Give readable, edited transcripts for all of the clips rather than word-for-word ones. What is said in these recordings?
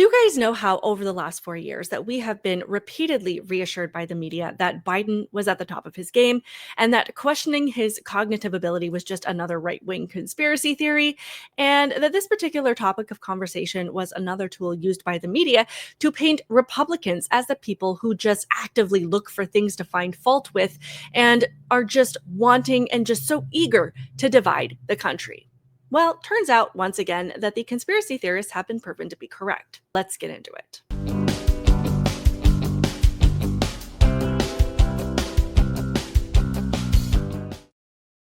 You guys know how over the last 4 years that we have been repeatedly reassured by the media that Biden was at the top of his game and that questioning his cognitive ability was just another right-wing conspiracy theory, and that this particular topic of conversation was another tool used by the media to paint Republicans as the people who just actively look for things to find fault with and are just wanting and just so eager to divide the country. Well, turns out once again that the conspiracy theorists have been proven to be correct. Let's get into it.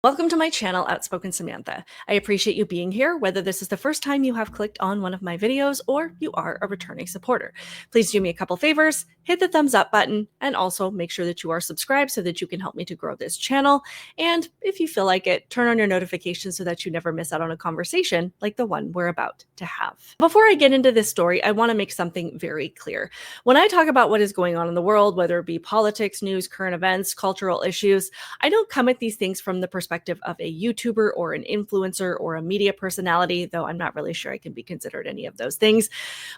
Welcome to my channel, Outspoken Samantha. I appreciate you being here, whether this is the first time you have clicked on one of my videos or you are a returning supporter. Please do me a couple favors, hit the thumbs up button, and also make sure that you are subscribed so that you can help me to grow this channel. And if you feel like it, turn on your notifications so that you never miss out on a conversation like the one we're about to have. Before I get into this story, I want to make something very clear. When I talk about what is going on in the world, whether it be politics, news, current events, cultural issues, I don't come at these things from the perspective of a YouTuber or an influencer or a media personality, though I'm not really sure I can be considered any of those things.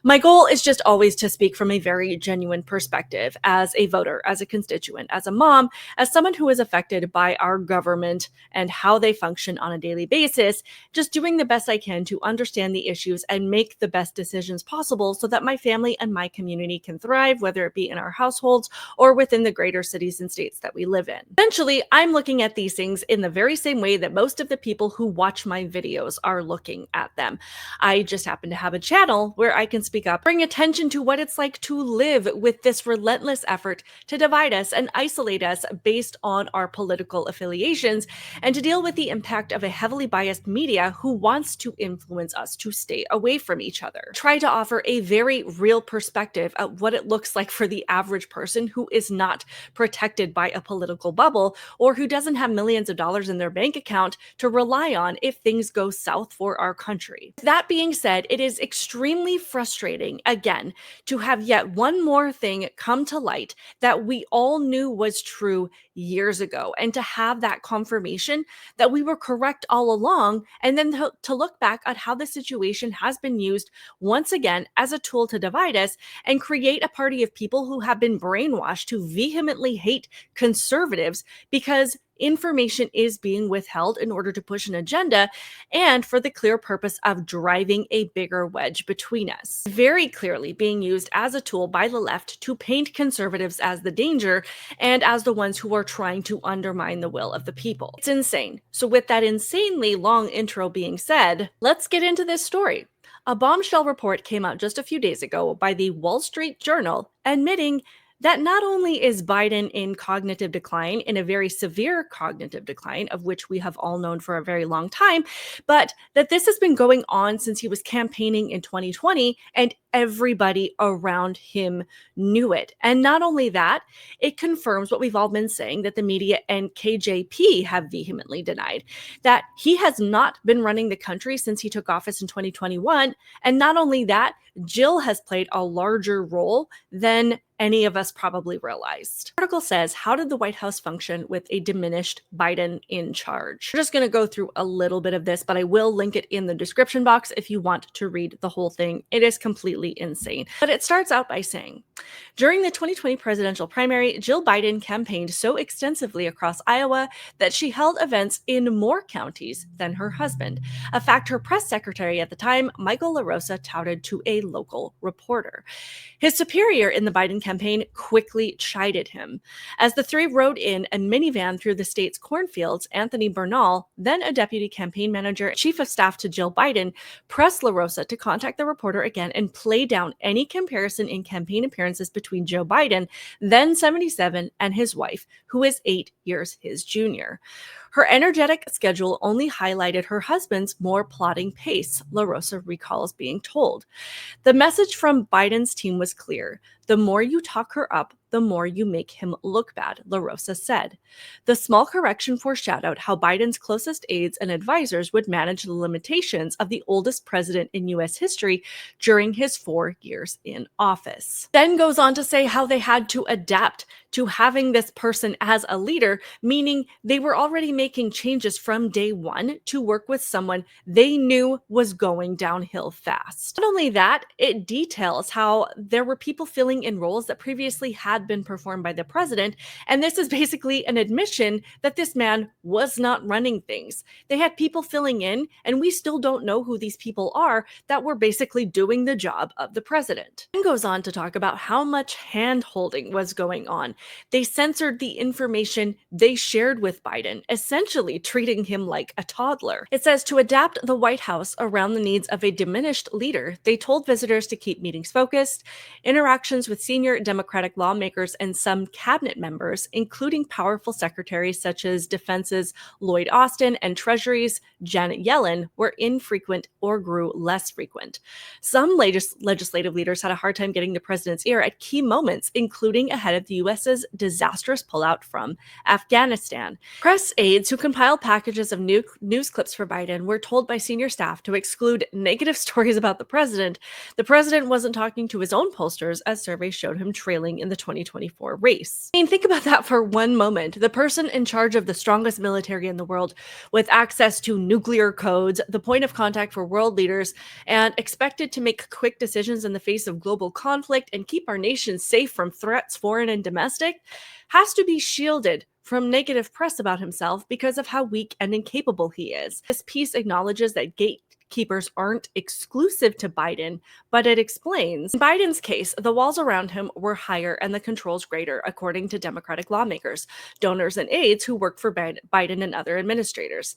My goal is just always to speak from a very genuine perspective as a voter, as a constituent, as a mom, as someone who is affected by our government and how they function on a daily basis, just doing the best I can to understand the issues and make the best decisions possible so that my family and my community can thrive, whether it be in our households or within the greater cities and states that we live in. Essentially, I'm looking at these things in the very same way that most of the people who watch my videos are looking at them. I just happen to have a channel where I can speak up, bring attention to what it's like to live with this relentless effort to divide us and isolate us based on our political affiliations, and to deal with the impact of a heavily biased media who wants to influence us to stay away from each other. Try to offer a very real perspective of what it looks like for the average person who is not protected by a political bubble or who doesn't have millions of dollars in their bank account to rely on if things go south for our country. That being said, it is extremely frustrating, again, to have yet one more thing come to light that we all knew was true years ago, and to have that confirmation that we were correct all along, and then to look back at how the situation has been used once again as a tool to divide us and create a party of people who have been brainwashed to vehemently hate conservatives because information is being withheld in order to push an agenda and for the clear purpose of driving a bigger wedge between us. Very clearly being used as a tool by the left to paint conservatives as the danger and as the ones who are trying to undermine the will of the people. It's insane. So with that insanely long intro being said, let's get into this story. A bombshell report came out just a few days ago by the Wall Street Journal admitting that not only is Biden in cognitive decline, in a very severe cognitive decline, of which we have all known for a very long time, but that this has been going on since he was campaigning in 2020, and everybody around him knew it. And not only that, it confirms what we've all been saying that the media and KJP have vehemently denied, that he has not been running the country since he took office in 2021. And not only that, Jill has played a larger role than any of us probably realized. The article says, how did the White House function with a diminished Biden in charge? We're just going to go through a little bit of this, but I will link it in the description box if you want to read the whole thing. It is completely insane. But it starts out by saying, during the 2020 presidential primary, Jill Biden campaigned so extensively across Iowa that she held events in more counties than her husband, a fact her press secretary at the time, Michael LaRosa, touted to a local reporter. His superior in the Biden campaign quickly chided him. As the three rode in a minivan through the state's cornfields, Anthony Bernal, then a deputy campaign manager and chief of staff to Jill Biden, pressed LaRosa to contact the reporter again and play down any comparison in campaign appearances between Joe Biden, then 77, and his wife, who is 8 years his junior. Her energetic schedule only highlighted her husband's more plodding pace, LaRosa recalls being told. The message from Biden's team was clear. The more you talk her up, the more you make him look bad, La Rosa said. The small correction foreshadowed how Biden's closest aides and advisors would manage the limitations of the oldest president in U.S. history during his 4 years in office. Then goes on to say how they had to adapt to having this person as a leader, meaning they were already making changes from day one to work with someone they knew was going downhill fast. Not only that, it details how there were people filling in roles that previously had been performed by the president, and this is basically an admission that this man was not running things. They had people filling in, and we still don't know who these people are that were basically doing the job of the president. And goes on to talk about how much hand-holding was going on. They censored the information they shared with Biden, essentially treating him like a toddler. It says to adapt the White House around the needs of a diminished leader, they told visitors to keep meetings focused, interactions with senior Democratic lawmakers and some cabinet members, including powerful secretaries such as Defense's Lloyd Austin and Treasury's Janet Yellen, were infrequent or grew less frequent. Some legislative leaders had a hard time getting the president's ear at key moments, including ahead of the U.S.'s disastrous pullout from Afghanistan. Press aides who compiled packages of news clips for Biden were told by senior staff to exclude negative stories about the president. The president wasn't talking to his own pollsters, as surveys showed him trailing in the 2024 race. I mean, think about that for one moment. The person in charge of the strongest military in the world, with access to nuclear codes, the point of contact for world leaders, and expected to make quick decisions in the face of global conflict and keep our nation safe from threats, foreign and domestic, has to be shielded from negative press about himself because of how weak and incapable he is. This piece acknowledges that gatekeepers aren't exclusive to Biden, but it explains, in Biden's case, the walls around him were higher and the controls greater, according to Democratic lawmakers, donors, and aides who work for Biden and other administrators.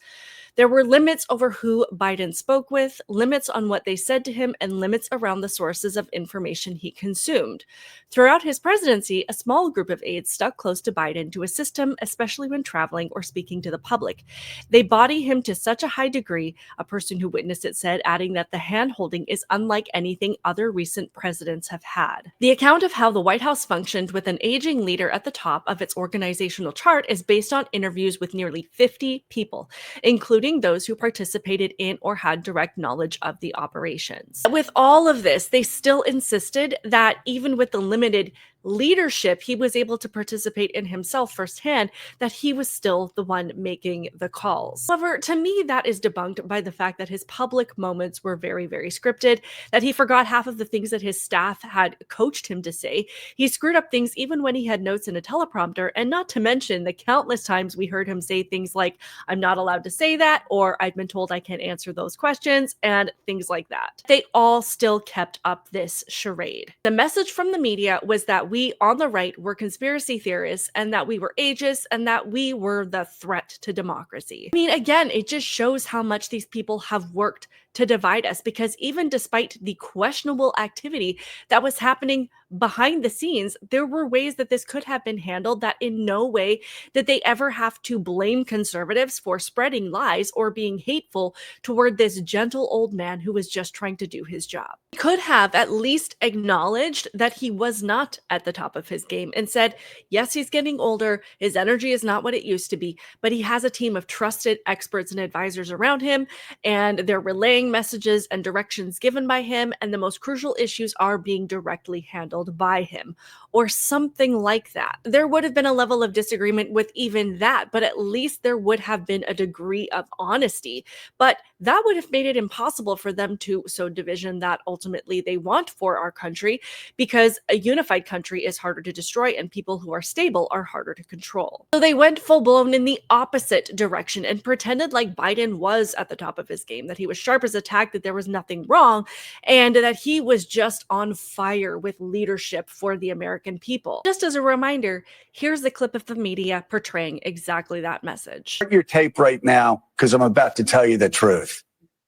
There were limits over who Biden spoke with, limits on what they said to him, and limits around the sources of information he consumed. Throughout his presidency, a small group of aides stuck close to Biden to assist him, especially when traveling or speaking to the public. They body him to such a high degree, a person who witnessed it said, adding that the hand-holding is unlike anything other recent presidents have had. The account of how the White House functioned with an aging leader at the top of its organizational chart is based on interviews with nearly 50 people, including those who participated in or had direct knowledge of the operations. With all of this, they still insisted that even with the limited leadership he was able to participate in himself firsthand, that he was still the one making the calls. However, to me, that is debunked by the fact that his public moments were very, very scripted, that he forgot half of the things that his staff had coached him to say. He screwed up things even when he had notes in a teleprompter, and not to mention the countless times we heard him say things like, "I'm not allowed to say that," or "I've been told I can't answer those questions," and things like that. They all still kept up this charade. The message from the media was that we on the right were conspiracy theorists and that we were ageist and that we were the threat to democracy. I mean, again, it just shows how much these people have worked to divide us, because even despite the questionable activity that was happening behind the scenes, there were ways that this could have been handled that in no way did they ever have to blame conservatives for spreading lies or being hateful toward this gentle old man who was just trying to do his job. He could have at least acknowledged that he was not at the top of his game and said, yes, he's getting older, his energy is not what it used to be, but he has a team of trusted experts and advisors around him, and they're relaying messages and directions given by him, and the most crucial issues are being directly handled by him, or something like that. There would have been a level of disagreement with even that, but at least there would have been a degree of honesty. But that would have made it impossible for them to sow division that ultimately they want for our country, because a unified country is harder to destroy and people who are stable are harder to control. So they went full blown in the opposite direction and pretended like Biden was at the top of his game, that he was sharp as a tack, that there was nothing wrong, and that he was just on fire with leadership for the American people. Just as a reminder, here's the clip of the media portraying exactly that message. Start your tape right now, because I'm about to tell you the truth.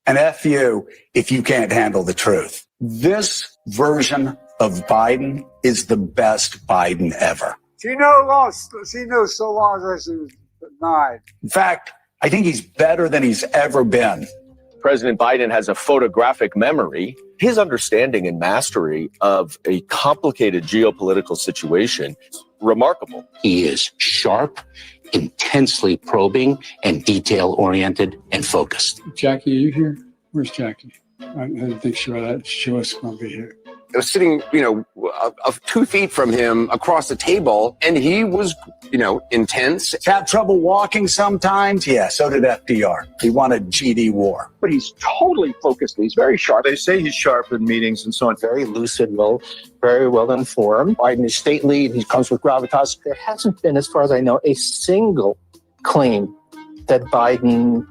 And F you if you can't handle the truth. This version of Biden is the best Biden ever. She knows so long as she was 9. In fact, I think he's better than he's ever been. President Biden has a photographic memory. His understanding and mastery of a complicated geopolitical situation is remarkable. He is sharp, intensely probing, and detail-oriented and focused. Jackie, are you here? Where's Jackie? I didn't think she was going to be here. I was sitting, 2 feet from him across the table, and he was, intense. Have trouble walking sometimes? Yeah, so did FDR. He wanted GD war. But he's totally focused. He's very sharp. They say he's sharp in meetings and so on. Very lucid, very well informed. Biden is stately, and he comes with gravitas. There hasn't been, as far as I know, a single claim that Biden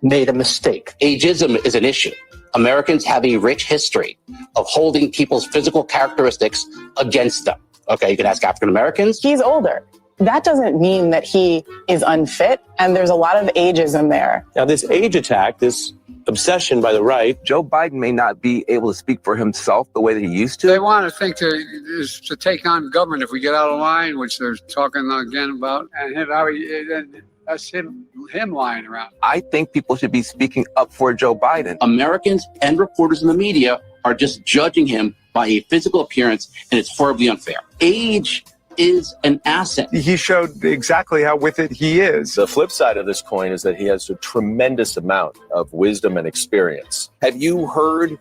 made a mistake. Ageism is an issue. Americans have a rich history of holding people's physical characteristics against them. Okay, you can ask African Americans. He's older. That doesn't mean that he is unfit, and there's a lot of ageism there. Now, this age attack, this obsession by the right, Joe Biden may not be able to speak for himself the way that he used to. They want to think to take on government if we get out of line, which they're talking again about, and that's him lying around. I think people should be speaking up for Joe Biden. Americans and reporters in the media are just judging him by a physical appearance, and it's horribly unfair. Age is an asset. He showed exactly how with it he is. The flip side of this coin is that he has a tremendous amount of wisdom and experience. Have you heard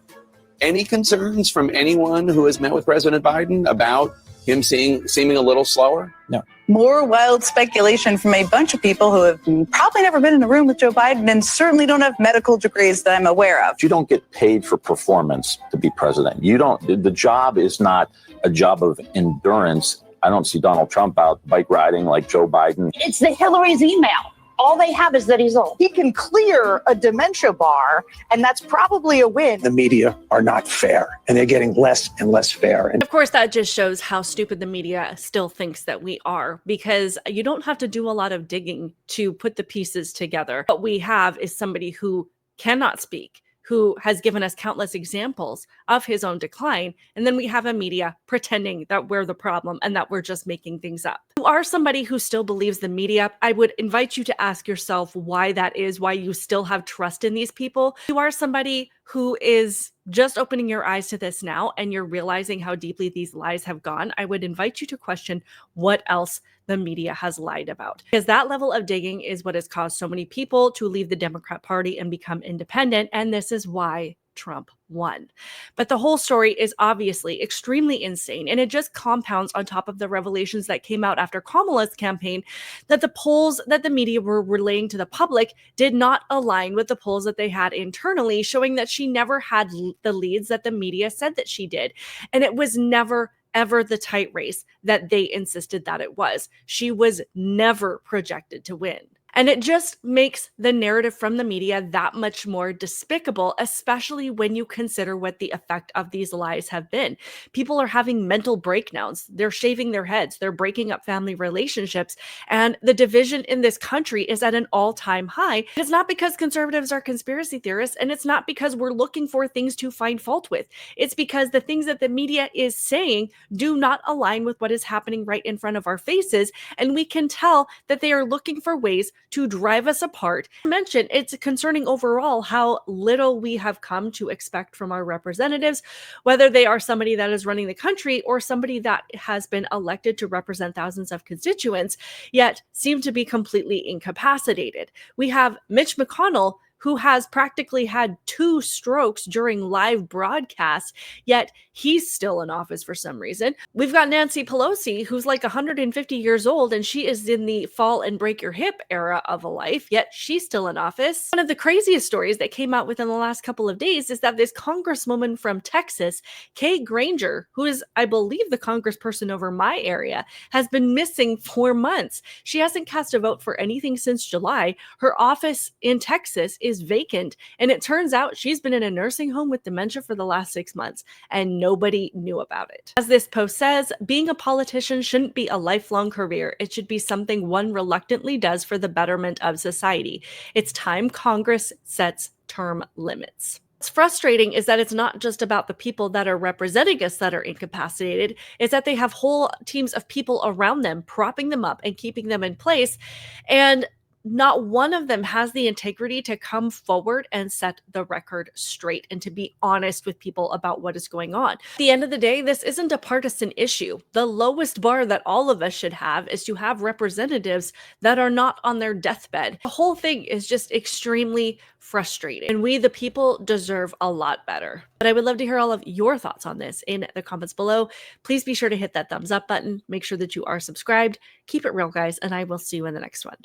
any concerns from anyone who has met with President Biden about him seeming a little slower? No. More wild speculation from a bunch of people who have probably never been in a room with Joe Biden and certainly don't have medical degrees that I'm aware of. you don't get paid for performance to be president. The job is not a job of endurance. I don't see Donald Trump out bike riding like Joe Biden. It's the Hillary's email. All they have is that he's old. He can clear a dementia bar, and that's probably a win. The media are not fair, and they're getting less and less fair. And Of course, that just shows how stupid the media still thinks that we are, because you don't have to do a lot of digging to put the pieces together. What we have is somebody who cannot speak, who has given us countless examples of his own decline. And then we have a media pretending that we're the problem and that we're just making things up. If you are somebody who still believes the media, I would invite you to ask yourself why that is, why you still have trust in these people. If you are somebody who is just opening your eyes to this now and you're realizing how deeply these lies have gone, I would invite you to question what else the media has lied about. Because that level of digging is what has caused so many people to leave the Democrat Party and become independent. And this is why Trump won. But the whole story is obviously extremely insane, and it just compounds on top of the revelations that came out after Kamala's campaign that the polls that the media were relaying to the public did not align with the polls that they had internally, showing that she never had the leads that the media said that she did. And it was never ever the tight race that they insisted that it was. She was never projected to win. And it just makes the narrative from the media that much more despicable, especially when you consider what the effect of these lies have been. People are having mental breakdowns. They're shaving their heads. They're breaking up family relationships. And the division in this country is at an all-time high. It's not because conservatives are conspiracy theorists, and it's not because we're looking for things to find fault with. It's because the things that the media is saying do not align with what is happening right in front of our faces. And we can tell that they are looking for ways to drive us apart. I mentioned it's concerning overall how little we have come to expect from our representatives, whether they are somebody that is running the country or somebody that has been elected to represent thousands of constituents, yet seem to be completely incapacitated. We have Mitch McConnell, who has practically had 2 strokes during live broadcasts, yet he's still in office for some reason. We've got Nancy Pelosi, who's like 150 years old, and she is in the fall and break your hip era of a life, yet she's still in office. One of the craziest stories that came out within the last couple of days is that this congresswoman from Texas, Kay Granger, who is, I believe, the congressperson over my area, has been missing for months. She hasn't cast a vote for anything since July. Her office in Texas is vacant, and it turns out she's been in a nursing home with dementia for the last 6 months, and nobody knew about it. As this post says, being a politician shouldn't be a lifelong career. It should be something one reluctantly does for the betterment of society. It's time Congress sets term limits. What's frustrating is that it's not just about the people that are representing us that are incapacitated, it's that they have whole teams of people around them propping them up and keeping them in place. And not one of them has the integrity to come forward and set the record straight and to be honest with people about what is going on. At the end of the day, this isn't a partisan issue. The lowest bar that all of us should have is to have representatives that are not on their deathbed. The whole thing is just extremely frustrating, and we, the people, deserve a lot better. But I would love to hear all of your thoughts on this in the comments below. Please be sure to hit that thumbs up button. Make sure that you are subscribed. Keep it real, guys, and I will see you in the next one.